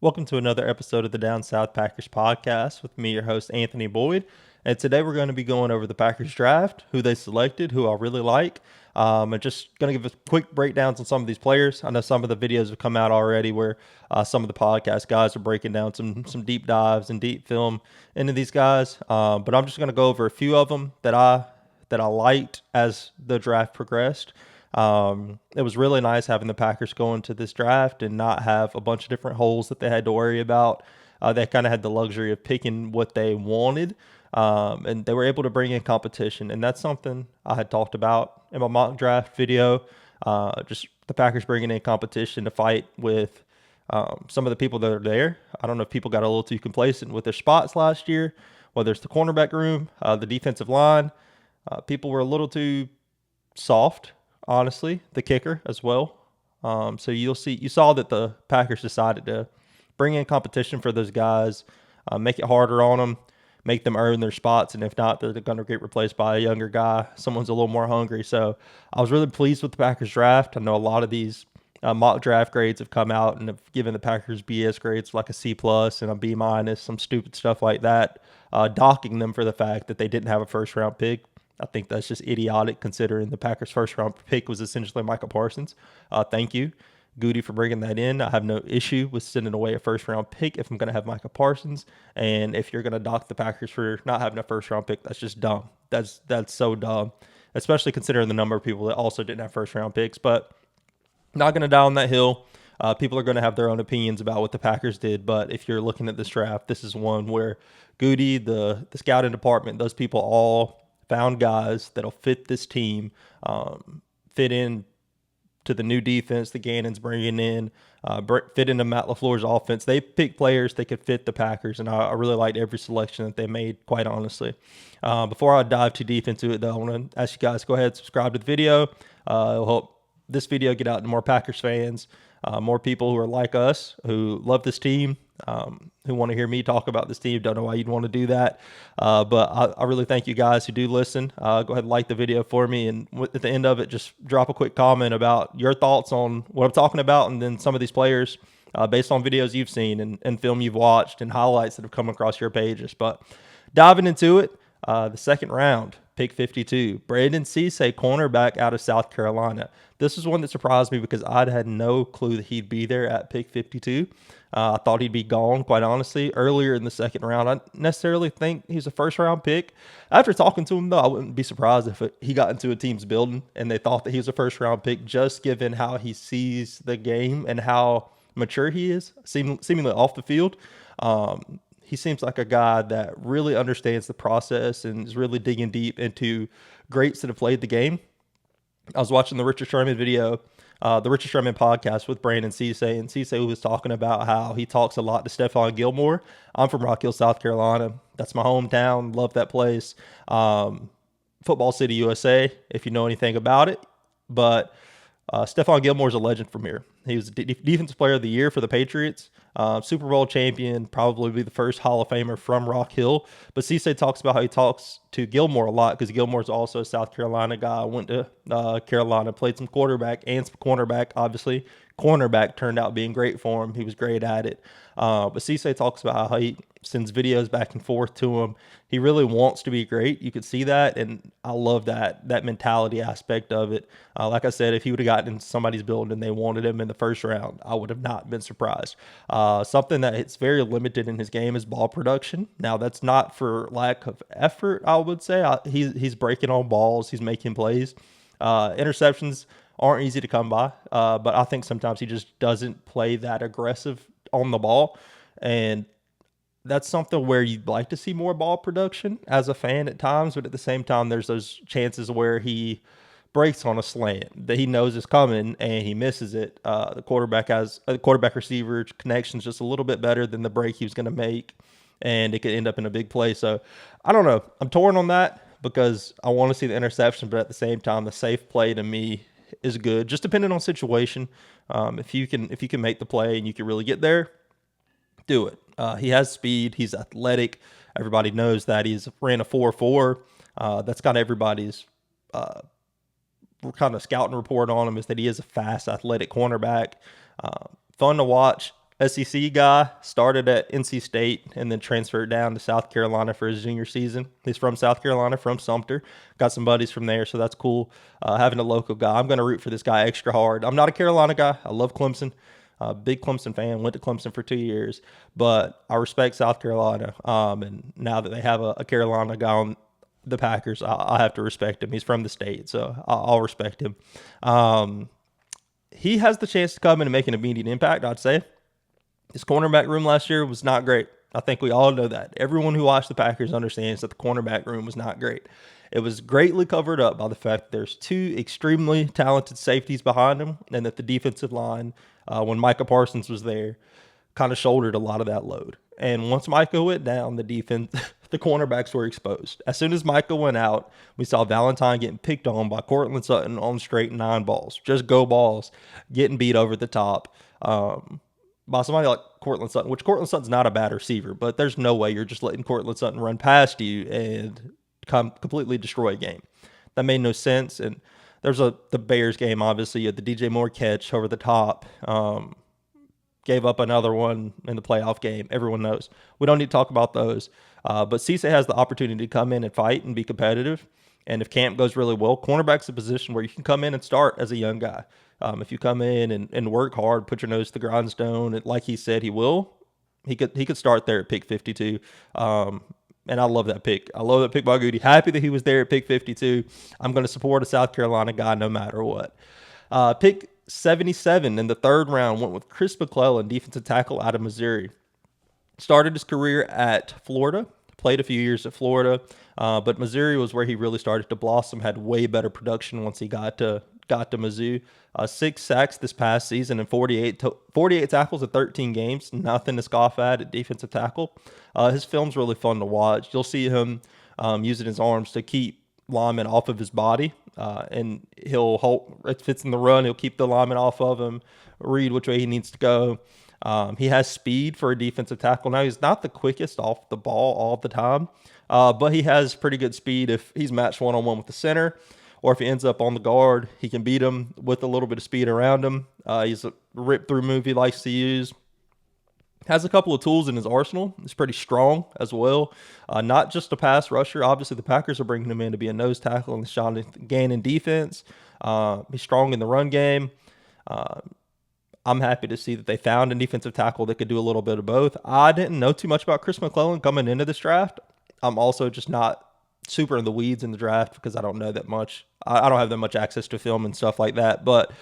Welcome to another episode of the Down South Packers podcast with me, your host, Anthony Boyd. And today we're going to be going over the Packers draft, who they selected, who I really like, and just going to give a quick breakdowns on some of these players. I know some of the videos have come out already where some of the podcast guys are breaking down some deep dives and deep film into these guys. But I'm just going to go over a few of them that I liked as the draft progressed. It was really nice having the Packers go into this draft and not have a bunch of different holes that they had to worry about. They kind of had the luxury of picking what they wanted, and they were able to bring in competition. And that's something I had talked about in my mock draft video. Just the Packers bringing in competition to fight with some of the people that are there. I don't know if people got a little too complacent with their spots last year, whether it's the cornerback room, the defensive line. People were a little too soft, honestly, the kicker as well. So you saw that the Packers decided to bring in competition for those guys, make it harder on them, make them earn their spots, and if not, they're going to get replaced by a younger guy, someone's a little more hungry. So I was really pleased with the Packers draft. I know a lot of these mock draft grades have come out and have given the Packers BS grades like a C plus and a B minus, some stupid stuff like that, docking them for the fact that they didn't have a first round pick. I think that's just idiotic considering the Packers' first round pick was essentially Micah Parsons. Thank you, Goody, for bringing that in. I have no issue with sending away a first round pick if I'm going to have Micah Parsons. And if you're going to dock the Packers for not having a first round pick, that's just dumb. That's so dumb, especially considering the number of people that also didn't have first round picks. But not going to die on that hill. People are going to have their own opinions about what the Packers did. But if you're looking at this draft, this is one where Goody, the scouting department, those people all found guys that'll fit this team, fit in to the new defense that Gannon's bringing in, fit into Matt LaFleur's offense. They picked players that could fit the Packers, and I really liked every selection that they made, quite honestly. Before I dive too deep into it, though, I want to ask you guys, go ahead and subscribe to the video. It'll help this video get out to more Packers fans, more people who are like us, who love this team, who want to hear me talk about this team. Don't know why you'd want to do that. But I really thank you guys who do listen. Go ahead and like the video for me. And at the end of it, just drop a quick comment about your thoughts on what I'm talking about. And then some of these players, based on videos you've seen and film you've watched and highlights that have come across your pages. But diving into it, the second round, pick 52, Brandon Cisse, cornerback out of South Carolina. This is one that surprised me because I'd had no clue that he'd be there at pick 52. I thought he'd be gone, quite honestly, earlier in the second round. I necessarily think he's a first-round pick. After talking to him, though, I wouldn't be surprised if he got into a team's building and they thought that he was a first-round pick, just given how he sees the game and how mature he is, seemingly off the field. He seems like a guy that really understands the process and is really digging deep into greats that have played the game. I was watching the Richard Sherman video, the Richard Sherman podcast with Brandon Cisse, and Cisse was talking about how he talks a lot to Stephon Gilmore. I'm from Rock Hill, South Carolina. That's my hometown. Love that place. Football City, USA, if you know anything about it. But Stephon Gilmore is a legend from here. He was Defensive Player of the Year for the Patriots, Super Bowl champion, probably be the first Hall of Famer from Rock Hill. But Cisse talks about how he talks to Gilmore a lot because Gilmore's also a South Carolina guy. Went to Carolina, played some quarterback and some cornerback, obviously. Cornerback turned out being great for him. He was great at it. But Cisse talks about how he sends videos back and forth to him. He really wants to be great. You could see that, and I love that mentality aspect of it. Like I said, if he would have gotten into somebody's building and they wanted him in the first round, I would have not been surprised. Something that it's very limited in his game is ball production. Now, that's not for lack of effort, I would say. He's breaking on balls. He's making plays. Interceptions aren't easy to come by, but I think sometimes he just doesn't play that aggressive on the ball, and that's something where you'd like to see more ball production as a fan at times, but at the same time, there's those chances where he breaks on a slant that he knows is coming and he misses it. The quarterback has a quarterback receiver connection's just a little bit better than the break he was going to make, and it could end up in a big play. So I don't know. I'm torn on that because I want to see the interception, but at the same time, the safe play to me is good, just depending on situation. If you can make the play and you can really get there, do it. He has speed. He's athletic. Everybody knows that. He's ran a 4.4. That's got everybody's kind of scouting report on him, is that he is a fast, athletic cornerback. Fun to watch. SEC guy, started at NC State and then transferred down to South Carolina for his junior season. He's from South Carolina, from Sumter. Got some buddies from there, so that's cool. Having a local guy. I'm going to root for this guy extra hard. I'm not a Carolina guy. I love Clemson. Big Clemson fan. Went to Clemson for 2 years, but I respect South Carolina. And now that they have a Carolina guy on the Packers, I have to respect him. He's from the state, so I'll respect him. He has the chance to come in and make an immediate impact, I'd say. His cornerback room last year was not great. I think we all know that. Everyone who watched the Packers understands that the cornerback room was not great. It was greatly covered up by the fact that there's two extremely talented safeties behind him, and that the defensive line, when Micah Parsons was there, kind of shouldered a lot of that load. And once Micah went down, the defense, the cornerbacks were exposed. As soon as Micah went out, we saw Valentine getting picked on by Cortland Sutton on straight 9 balls, just go balls, getting beat over the top. By somebody like Cortland Sutton, which Cortland Sutton's not a bad receiver, but there's no way you're just letting Cortland Sutton run past you and completely destroy a game. That made no sense. And there's the Bears game, obviously. You had the DJ Moore catch over the top. Gave up another one in the playoff game. Everyone knows. We don't need to talk about those. But Cisse has the opportunity to come in and fight and be competitive. And if camp goes really well, cornerback's a position where you can come in and start as a young guy. If you come in and work hard, put your nose to the grindstone, like he said he will, he could start there at pick 52. And I love that pick. I love that pick by Goody. Happy that he was there at pick 52. I'm going to support a South Carolina guy no matter what. Pick 77 in the 3rd round went with Chris McClellan, defensive tackle out of Missouri. Started his career at Florida. Played a few years at Florida, but Missouri was where he really started to blossom. Had way better production once he got to Mizzou. 6 sacks this past season and 48 tackles in 13 games. Nothing to scoff at defensive tackle. His film's really fun to watch. You'll see him using his arms to keep linemen off of his body, and he'll hold. If it's in the run, he'll keep the lineman off of him, read which way he needs to go. He has speed for a defensive tackle. Now, he's not the quickest off the ball all the time, but he has pretty good speed if he's matched one-on-one with the center, or if he ends up on the guard, he can beat him with a little bit of speed around him. He's a rip-through move he likes to use. Has a couple of tools in his arsenal. He's pretty strong as well. Not just a pass rusher. Obviously, the Packers are bringing him in to be a nose tackle in the Sean Gannon defense. He's strong in the run game. I'm happy to see that they found a defensive tackle that could do a little bit of both. I didn't know too much about Chris McClellan coming into this draft. I'm also just not super in the weeds in the draft because I don't know that much. I don't have that much access to film and stuff like that. But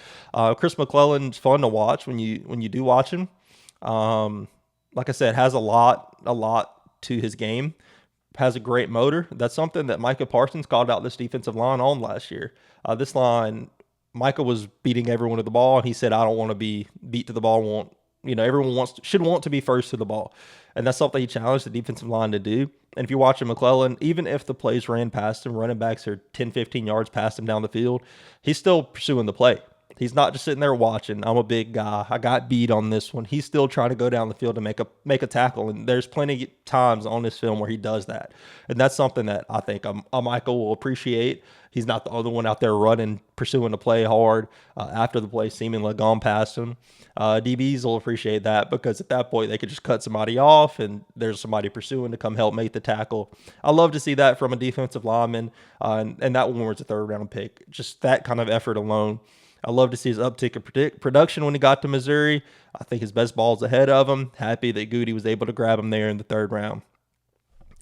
Chris McClellan's fun to watch when you do watch him. Like I said, has a lot to his game. Has a great motor. That's something that Micah Parsons called out this defensive line on last year. This line, Micah was beating everyone to the ball, and he said, "I don't want to be beat to the ball. Everyone should want to be first to the ball," and that's something he challenged the defensive line to do. And if you watch McClellan, even if the plays ran past him, running backs are 10, 15 yards past him down the field, he's still pursuing the play. He's not just sitting there watching. I'm a big guy. I got beat on this one. He's still trying to go down the field to make a tackle. And there's plenty of times on this film where he does that. And that's something that I think Michael will appreciate. He's not the other one out there running, pursuing the play hard after the play seemingly gone past him. DBs will appreciate that because at that point they could just cut somebody off and there's somebody pursuing to come help make the tackle. I love to see that from a defensive lineman. And that one was a 3rd round pick. Just that kind of effort alone. I love to see his uptick in production when he got to Missouri. I think his best ball's ahead of him. Happy that Goody was able to grab him there in the 3rd round.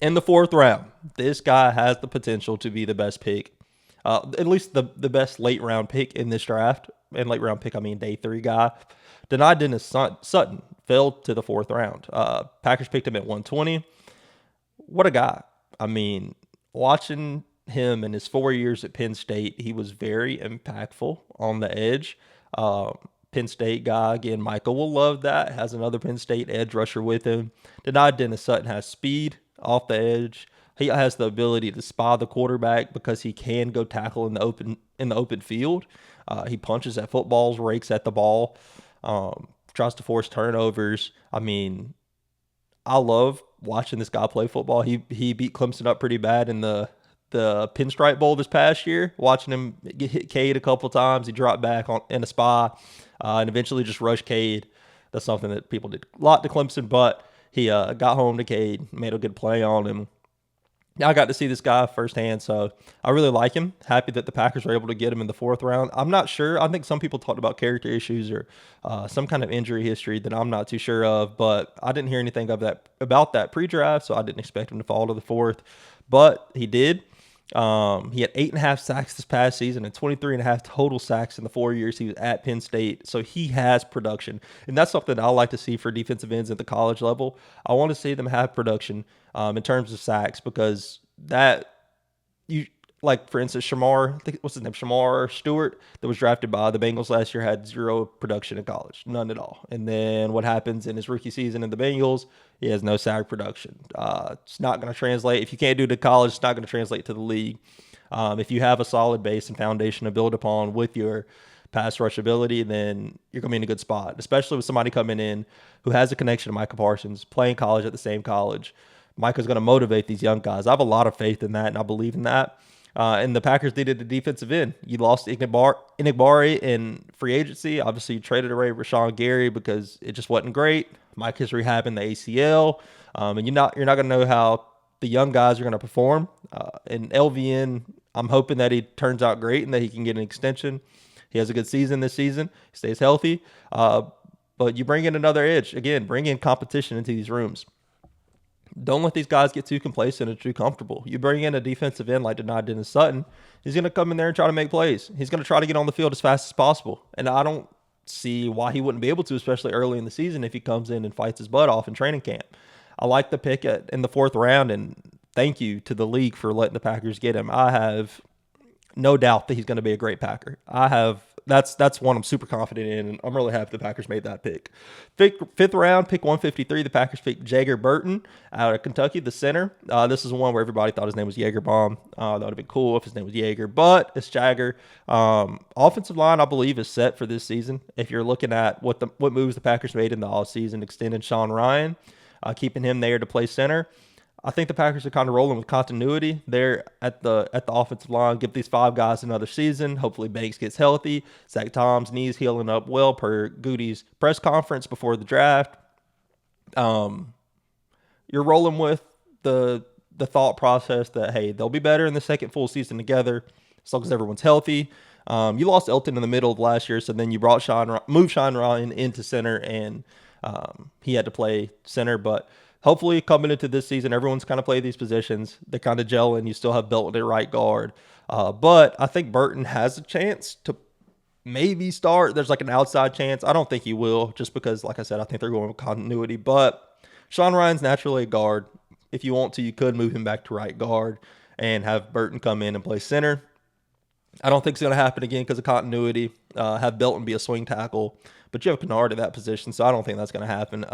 In the 4th round, this guy has the potential to be the best pick, at least the best late round pick in this draft. And late round pick, I mean day 3 guy. Denied Dennis Sutton fell to the 4th round. Packers picked him at 120. What a guy. I mean, watching him in his 4 years at Penn State, he was very impactful on the edge. Penn State guy, again, Michael will love that. Has another Penn State edge rusher with him. Denied Dennis Sutton has speed off the edge. He has the ability to spy the quarterback because he can go tackle in the open field. He punches at footballs, rakes at the ball, tries to force turnovers. I mean, I love watching this guy play football. He beat Clemson up pretty bad in the Pinstripe Bowl this past year, watching him get hit Cade a couple times. He dropped back in a spy and eventually just rushed Cade. That's something that people did a lot to Clemson, but he got home to Cade, made a good play on him. Now I got to see this guy firsthand, so I really like him. Happy that the Packers were able to get him in the 4th round. I'm not sure. I think some people talked about character issues or some kind of injury history that I'm not too sure of, but I didn't hear anything about that pre-draft, so I didn't expect him to fall to the 4th, but he did. He had 8.5 sacks this past season and 23.5 total sacks in the 4 years he was at Penn State. So he has production, and that's something I like to see for defensive ends at the college level. I want to see them have production in terms of sacks, because that you like, for instance, what's his name, Shamar Stewart, that was drafted by the Bengals last year, had 0 production in college, none at all. And then what happens in his rookie season in the Bengals? He has no sack production. It's not going to translate. If you can't do it to college, it's not going to translate to the league. If you have a solid base and foundation to build upon with your pass rush ability, then you're going to be in a good spot, especially with somebody coming in who has a connection to Micah Parsons, playing college at the same college. Micah's going to motivate these young guys. I have a lot of faith in that, and I believe in that. And the Packers needed a defensive end. You lost Enigbari in free agency. Obviously, you traded away Rashawn Gary because it just wasn't great. Micah's rehabbing the ACL, and you're not going to know how the young guys are going to perform. And LVN, I'm hoping that he turns out great and that he can get an extension. He has a good season this season. He stays healthy. But you bring in another edge. Again, bring in competition into these rooms. Don't let these guys get too complacent and too comfortable. You bring in a defensive end like Dani Dennis Sutton, he's going to come in there and try to make plays. He's going to try to get on the field as fast as possible. And I don't see why he wouldn't be able to, especially early in the season, if he comes in and fights his butt off in training camp. I like the pick in the 4th round, and thank you to the league for letting the Packers get him. I have no doubt that he's going to be a great Packer. That's one I'm super confident in, and I'm really happy the Packers made that pick. 5th round, pick 153, the Packers picked Jager Burton out of Kentucky, the center. This is one where everybody thought his name was Jagerbomb. That would have been cool if his name was Jaeger, but it's Jagger. Offensive line, I believe, is set for this season. If you're looking at what moves the Packers made in the offseason, extending Sean Ryan, keeping him there to play center. I think the Packers are kind of rolling with continuity there at the offensive line. Give these 5 guys another season. Hopefully Banks gets healthy. Zach Tom's knees healing up well per Goody's press conference before the draft. You're rolling with the thought process that, hey, they'll be better in the second full season together as long as everyone's healthy. You lost Elton in the middle of last year, so then you moved Sean Ryan into center, and he had to play center, but hopefully, coming into this season, everyone's kind of played these positions. They're kind of gelling. You still have Belton at right guard. But I think Burton has a chance to maybe start. There's like an outside chance. I don't think he will, just because, like I said, I think they're going with continuity. But Sean Ryan's naturally a guard. If you want to, you could move him back to right guard and have Burton come in and play center. I don't think it's going to happen again because of continuity. Have Belton be a swing tackle. But you have Kennard at that position, so I don't think that's going to happen.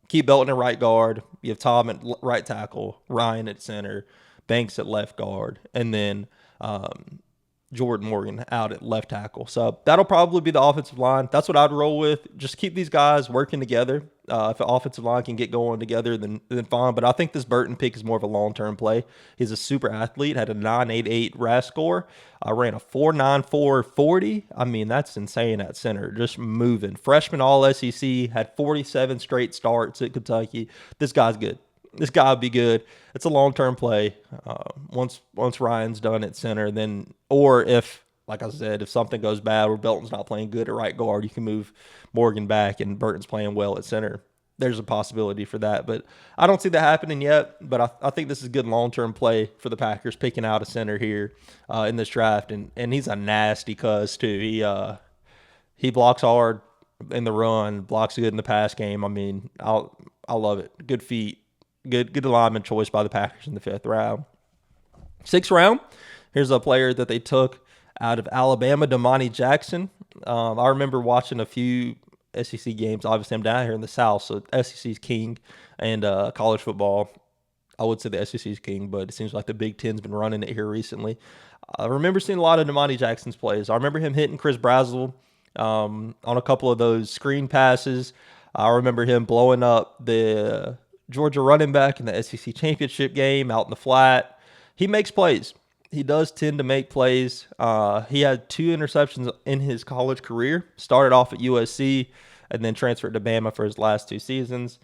Keep Belton at right guard. You have Tom at right tackle, Ryan at center, Banks at left guard, and then Jordan Morgan out at left tackle. So that'll probably be the offensive line. That's what I'd roll with. Just keep these guys working together. If the offensive line can get going together, then fine. But I think this Burton pick is more of a long-term play. He's a super athlete, had a 9.88 RAS score, ran a 4.94 40. I mean, that's insane at center, just moving. Freshman All-SEC, had 47 straight starts at Kentucky. This guy's good. This guy would be good. It's a long-term play. Once Ryan's done at center, then, or if, like I said, if something goes bad or Belton's not playing good at right guard, you can move Morgan back and Burton's playing well at center. There's a possibility for that, but I don't see that happening yet. But I think this is a good long-term play for the Packers, picking out a center here in this draft, and he's a nasty cuz too. He blocks hard in the run, blocks good in the pass game. I mean, I love it. Good feet. Good alignment choice by the Packers in the 5th round. 6th round, here's a player that they took out of Alabama, Damani Jackson. I remember watching a few SEC games. Obviously, I'm down here in the South, so SEC's king, and college football, I would say the SEC's king, but it seems like the Big Ten's been running it here recently. I remember seeing a lot of Damani Jackson's plays. I remember him hitting Chris Brazzell on a couple of those screen passes. I remember him blowing up the Georgia running back in the SEC championship game out in the flat. He makes plays. He does tend to make plays. He had 2 interceptions in his college career. Started off at USC. and then transferred to Bama for his last 2 seasons.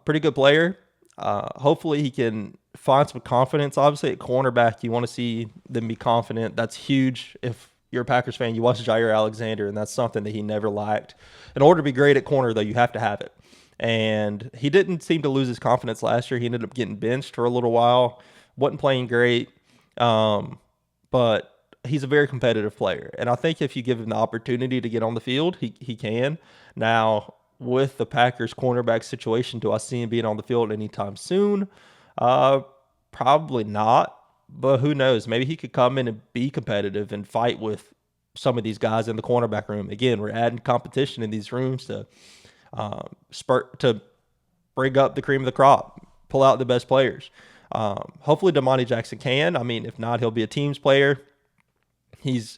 Pretty good player. Hopefully he can find some confidence. Obviously at cornerback, you want to see them be confident. That's huge. If you're a Packers fan, you watch Jair Alexander, and that's something that he never lacked. In order to be great at corner, though, you have to have it. And he didn't seem to lose his confidence last year. He ended up getting benched for a little while. Wasn't playing great. But he's a very competitive player. And I think if you give him the opportunity to get on the field, he can. Now, with the Packers cornerback situation, do I see him being on the field anytime soon? Probably not. But who knows? Maybe he could come in and be competitive and fight with some of these guys in the cornerback room. Again, we're adding competition in these rooms to bring up the cream of the crop, pull out the best players. Hopefully Damani Jackson can. I mean, if not, he'll be a teams player.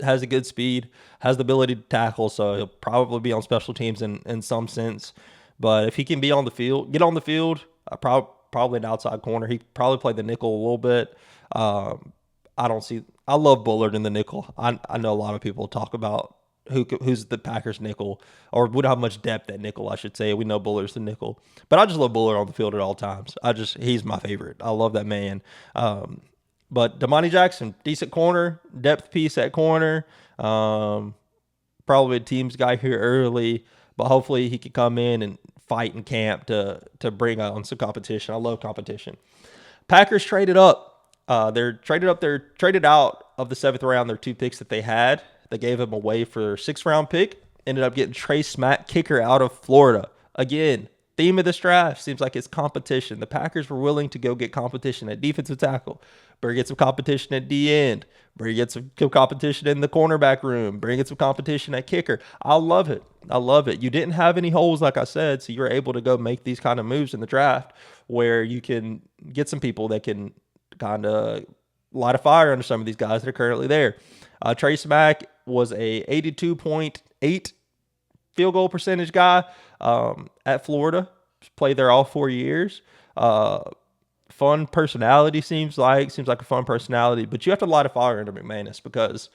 Has a good speed, has the ability to tackle, so he'll probably be on special teams in some sense. But if he can be on the field, get on the field, probably an outside corner. He probably play the nickel a little bit. I love Bullard in the nickel. I know a lot of people talk about who's the Packers nickel, or would have much depth at nickel, I should say. We know Bullard's the nickel. But I just love Bullard on the field at all times. He's my favorite. I love that man. But Damani Jackson, decent corner, depth piece at corner. Probably a team's guy here early, but hopefully he could come in and fight in camp to bring on some competition. I love competition. Packers traded up. They're traded out of the 7th round. Their 2 picks that they had. They gave them away for their 6th round pick. Ended up getting Trey Smack, kicker out of Florida. Again, theme of this draft seems like it's competition. The Packers were willing to go get competition at defensive tackle. Bring get some competition at D end. Bring get some competition in the cornerback room. Bring get some competition at kicker. I love it. I love it. You didn't have any holes, like I said, so you were able to go make these kind of moves in the draft where you can get some people that can kind of light a fire under some of these guys that are currently there. Trey Smack was a 82.8 field goal percentage guy at Florida. Played there all 4 years. Fun personality seems like a fun personality, but you have to light a fire under McManus because,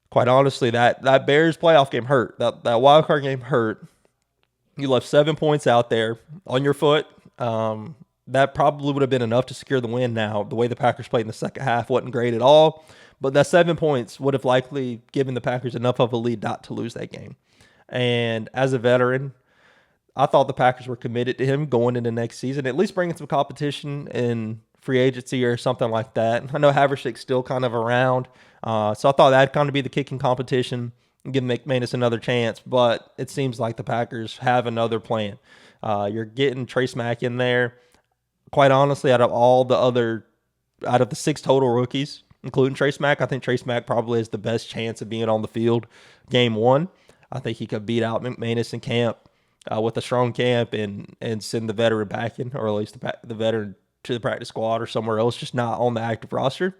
quite honestly, that Bears playoff game hurt. That wild card game hurt. You left 7 points out there on your foot. That probably would have been enough to secure the win. Now, the way the Packers played in the second half wasn't great at all, but that 7 points would have likely given the Packers enough of a lead not to lose that game. And as a veteran, I thought the Packers were committed to him going into next season, at least bringing some competition in free agency or something like that. I know Haverstick's still kind of around, so I thought that'd kind of be the kicking competition and give McManus another chance, but it seems like the Packers have another plan. You're getting Trey Smack in there. Quite honestly, out of the 6 total rookies, including Trey Smack, I think Trey Smack probably has the best chance of being on the field game 1. I think he could beat out McManus in camp. With a strong camp and send the veteran back in, or at least the veteran to the practice squad or somewhere else, just not on the active roster.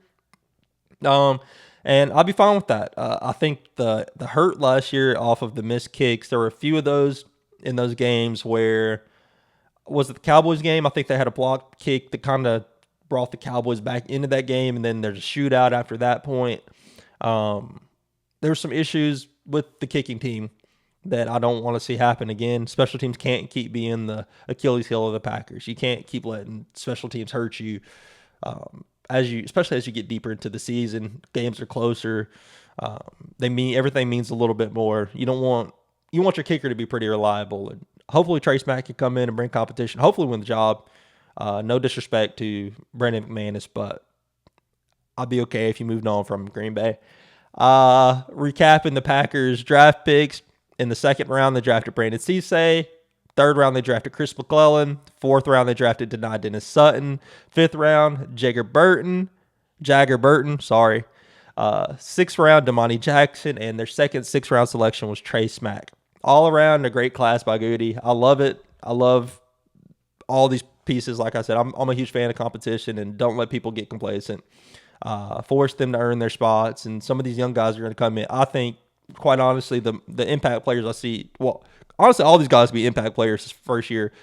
And I'll be fine with that. I think the hurt last year off of the missed kicks, there were a few of those in those games where, was it the Cowboys game? I think they had a blocked kick that kind of brought the Cowboys back into that game, and then there's a shootout after that point. There were some issues with the kicking team that I don't want to see happen again. Special teams can't keep being the Achilles heel of the Packers. You can't keep letting special teams hurt you, especially as you get deeper into the season. Games are closer. Everything means a little bit more. You want your kicker to be pretty reliable, and hopefully Trey Smack can come in and bring competition. Hopefully win the job. No disrespect to Brandon McManus, but I'd be okay if you moved on from Green Bay. Recapping the Packers draft picks. In the 2nd round, they drafted Brandon Cisse. 3rd round, they drafted Chris McClellan. 4th round, they drafted Deni Dennis Sutton. 5th round, Jagger Burton. 6th round, Damani Jackson. And their 6th round selection was Trey Smack. All around, a great class by Goody. I love it. I love all these pieces. Like I said, I'm a huge fan of competition, and don't let people get complacent. Force them to earn their spots. And some of these young guys are going to come in. I think, quite honestly, the impact players I see, well, honestly, all these guys will be impact players this first year,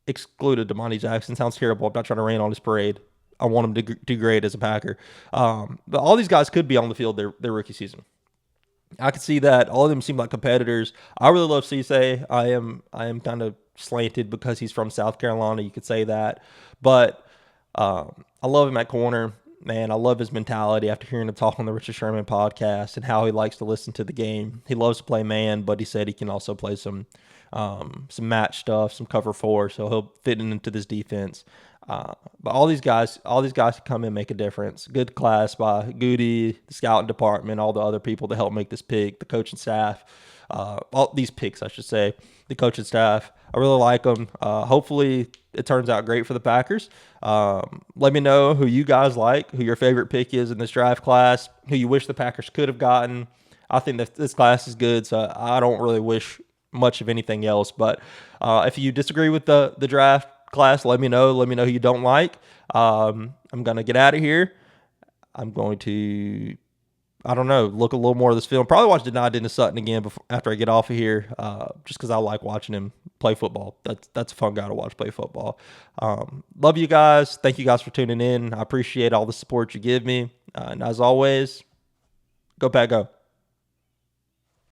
excluded Damani Jackson. Sounds terrible. I'm not trying to rain on his parade. I want him to do great as a Packer. But all these guys could be on the field their rookie season. I could see that. All of them seem like competitors. I really love Cisse. I am kind of slanted because he's from South Carolina. You could say that, but I love him at corner. Man, I love his mentality after hearing him talk on the Richard Sherman podcast and how he likes to listen to the game. He loves to play man, but he said he can also play some match stuff, some cover four, so he'll fit into this defense. But all these guys can come in and make a difference. Good class by Goody, the scouting department, all the other people to help make this pick, the coaching staff, all these picks, I should say, the coaching staff. I really like them. Hopefully, it turns out great for the Packers. Let me know who you guys like, who your favorite pick is in this draft class, who you wish the Packers could have gotten. I think that this class is good, so I don't really wish much of anything else. But if you disagree with the draft class, let me know. Let me know who you don't like. I'm going to get out of here. I'm going to, I don't know, look a little more of this film. Probably watch Denied Dennis Sutton again after I get off of here, just because I like watching him play football. That's a fun guy to watch play football. Love you guys. Thank you guys for tuning in. I appreciate all the support you give me. And as always, go Pack Go.